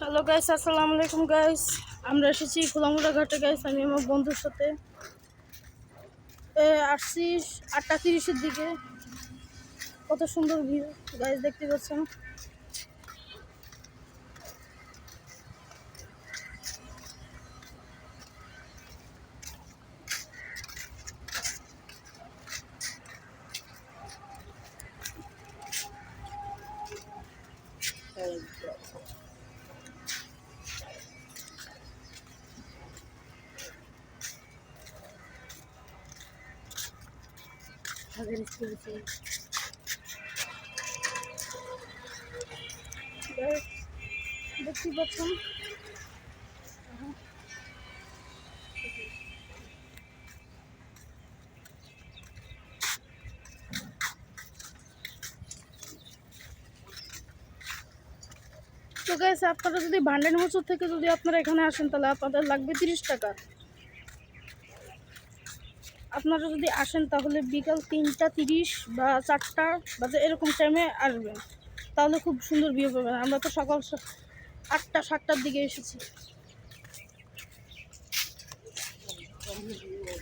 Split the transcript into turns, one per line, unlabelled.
Hello guys, আসসালামু আলাইকুম guys. আমরা এসেছি খোলামুড়া ঘাটে গাইস। আমি আমার বন্ধুর সাথে আসছি 8:30-এর দিকে। কত সুন্দর ভিউ গাইস, দেখতে পাচ্ছেন। দেখতে পাচ্ছেন। তো গাইস, আপনারা যদি ভান্ডার মোচর থেকে যদি আপনারা এখানে আসেন তাহলে আপনাদের লাগবে 30 টাকা। আপনারা যদি আসেন তাহলে বিকাল 3:30 বা 4টা বাজে এরকম টাইমে আসবেন, তাহলে খুব সুন্দর ভিউ পাবেন। আমরা তো সকাল 8টা-7টার দিকে এসেছি।